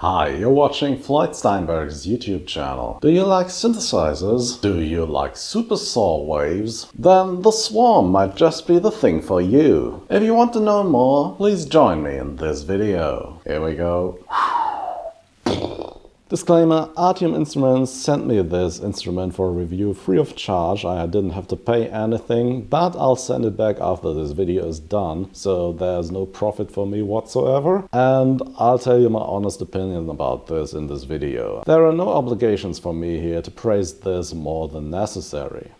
Hi, you're watching Floyd Steinberg's YouTube channel. Do you like synthesizers? Do you like super saw waves? Then the Swarm might just be the thing for you. If you want to know more, please join me in this video. Here we go. Disclaimer, Iridium Instruments sent me this instrument for review free of charge. I didn't have to pay anything, but I'll send it back after this video is done, so there's no profit for me whatsoever. And I'll tell you my honest opinion about this in this video. There are no obligations for me here to praise this more than necessary.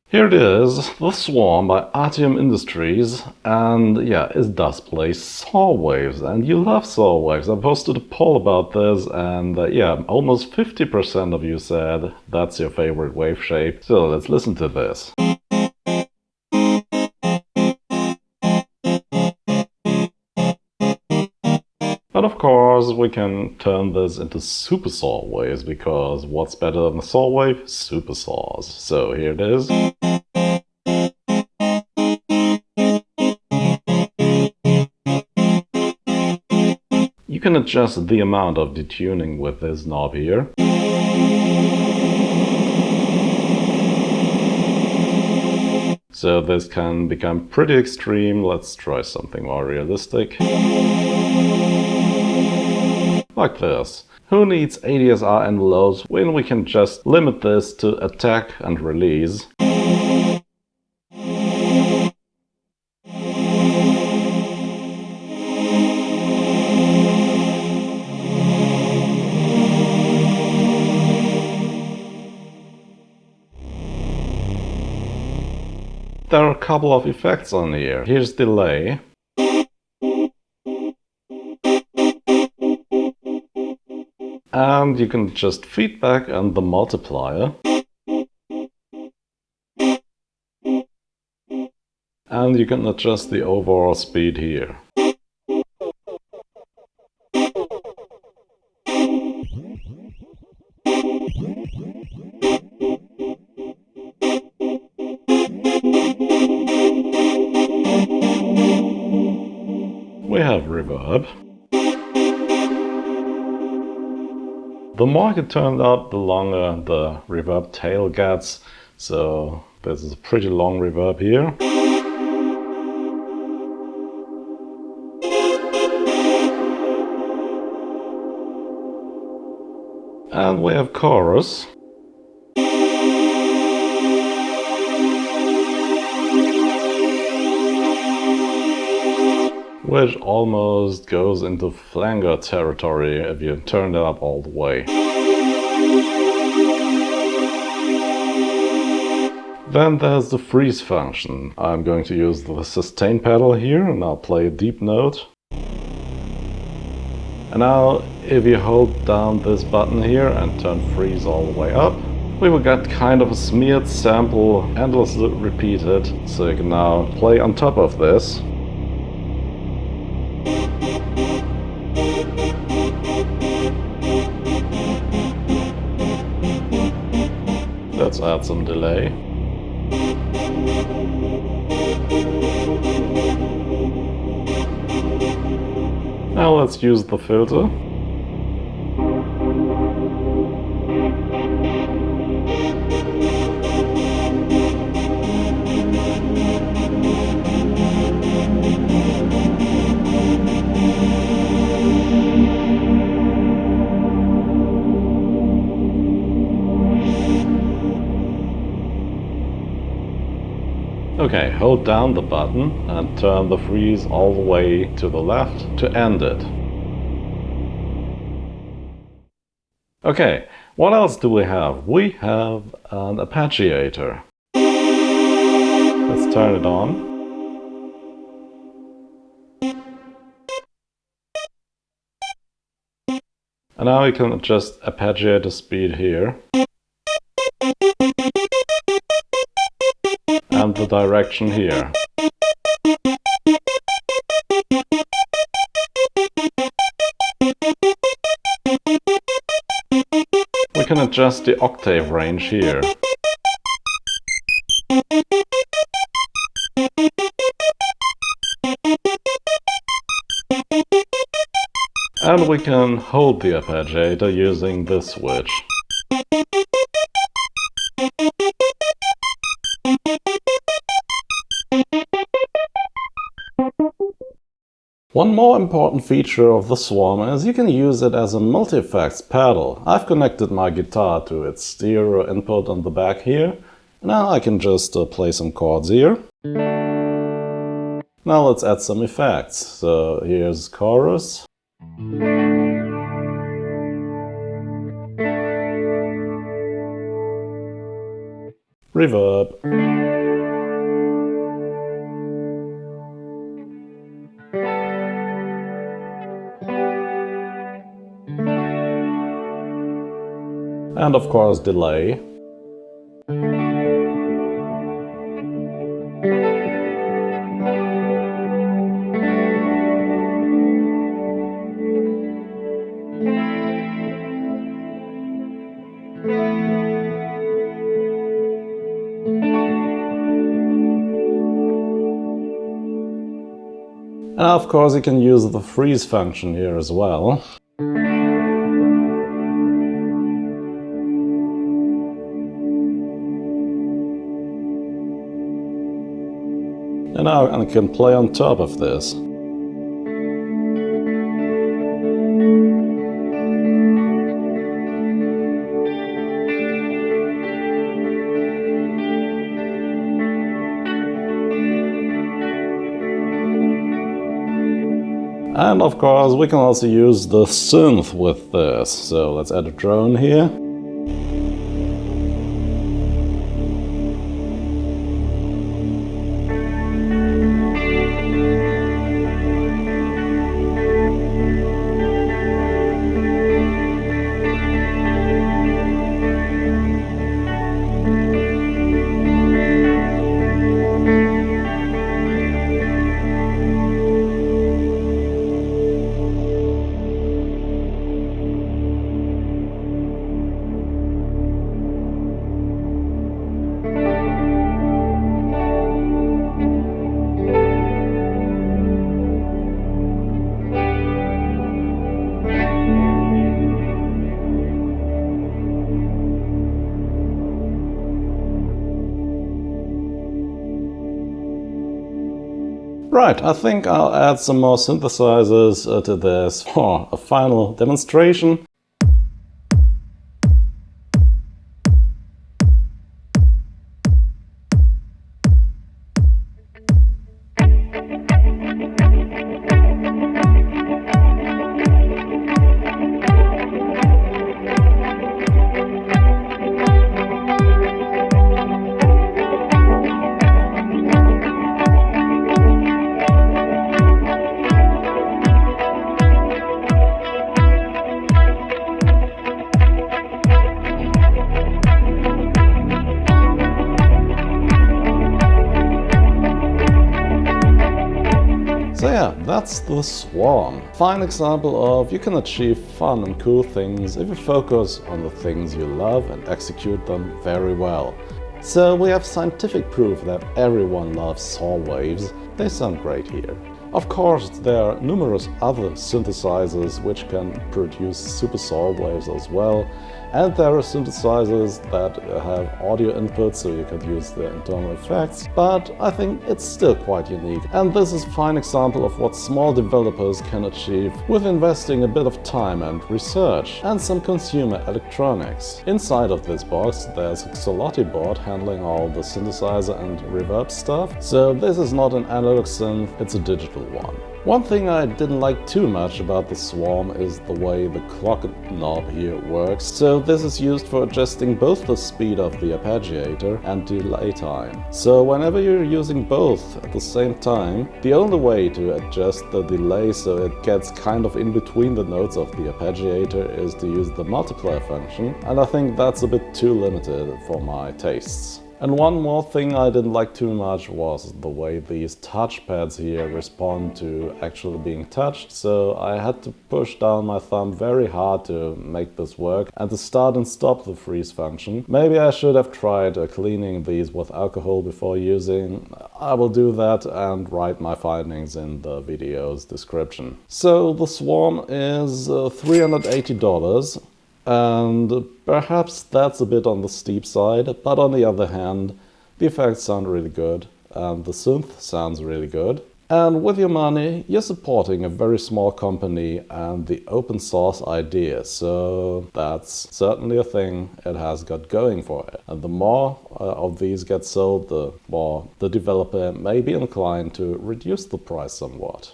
Here it is, the Swarm by Iridium Industries, and yeah, it does play saw waves, and you love saw waves. I posted a poll about this, and yeah, almost 50% of you said that's your favorite wave shape. So let's listen to this. But of course, we can turn this into super saw waves, because what's better than a saw wave? Super saws. So here it is. You can adjust the amount of detuning with this knob here. So this can become pretty extreme. Let's try something more realistic. Like this. Who needs ADSR envelopes when we can just limit this to attack and release? There are a couple of effects on here. Here's delay. And you can just feedback and the multiplier. And you can adjust the overall speed here. We have reverb. The more you turn it up, the longer the reverb tail gets. So this is a pretty long reverb here. And we have chorus. Which almost goes into flanger territory if you turn it up all the way. Then there's the freeze function. I'm going to use the sustain pedal here and I'll play a deep note. And now if you hold down this button here and turn freeze all the way up, we will get kind of a smeared sample, endlessly repeated. So you can now play on top of this. Let's add some delay. Now let's use the filter. Okay, hold down the button and turn the freeze all the way to the left to end it. Okay, what else do we have? We have an arpeggiator. Let's turn it on. And now we can adjust arpeggiator speed here. And the direction here. We can adjust the octave range here. And we can hold the arpeggiator using this switch. One more important feature of the Swarm is you can use it as a multi-effects pedal. I've connected my guitar to its stereo input on the back here. Now I can just play some chords here. Now let's add some effects. So here's chorus. Reverb. And of course delay. And of course you can use the freeze function here as well. And now I can play on top of this. And of course we can also use the synth with this. So let's add a drone here. Right, I think I'll add some more synthesizers to this for a final demonstration. So yeah, that's the Swarm. Fine example of you can achieve fun and cool things if you focus on the things you love and execute them very well. So we have scientific proof that everyone loves saw waves. They sound great here. Of course, there are numerous other synthesizers which can produce super saw waves as well. And there are synthesizers that have audio inputs, so you can use the internal effects, but I think it's still quite unique. And this is a fine example of what small developers can achieve with investing a bit of time and research, and some consumer electronics. Inside of this box there's a Xolotti board handling all the synthesizer and reverb stuff, so this is not an analog synth, it's a digital one. One thing I didn't like too much about the Swarm is the way the clock knob here works. So this is used for adjusting both the speed of the arpeggiator and delay time. So whenever you're using both at the same time, the only way to adjust the delay so it gets kind of in between the notes of the arpeggiator is to use the multiplier function, and I think that's a bit too limited for my tastes. And one more thing I didn't like too much was the way these touchpads here respond to actually being touched, so I had to push down my thumb very hard to make this work and to start and stop the freeze function. Maybe I should have tried cleaning these with alcohol before using. I will do that and write my findings in the video's description. So the Swarm is $380. And perhaps that's a bit on the steep side, but on the other hand, the effects sound really good, and the synth sounds really good. And with your money, you're supporting a very small company and the open source idea, so that's certainly a thing it has got going for it. And the more of these get sold, the more the developer may be inclined to reduce the price somewhat.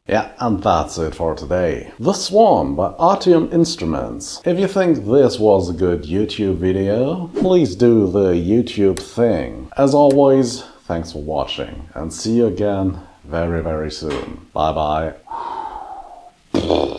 Yeah, and that's it for today. The Swarm by Iridium Instruments. If you think this was a good YouTube video, please do the YouTube thing. As always, thanks for watching, and see you again very, very soon. Bye bye.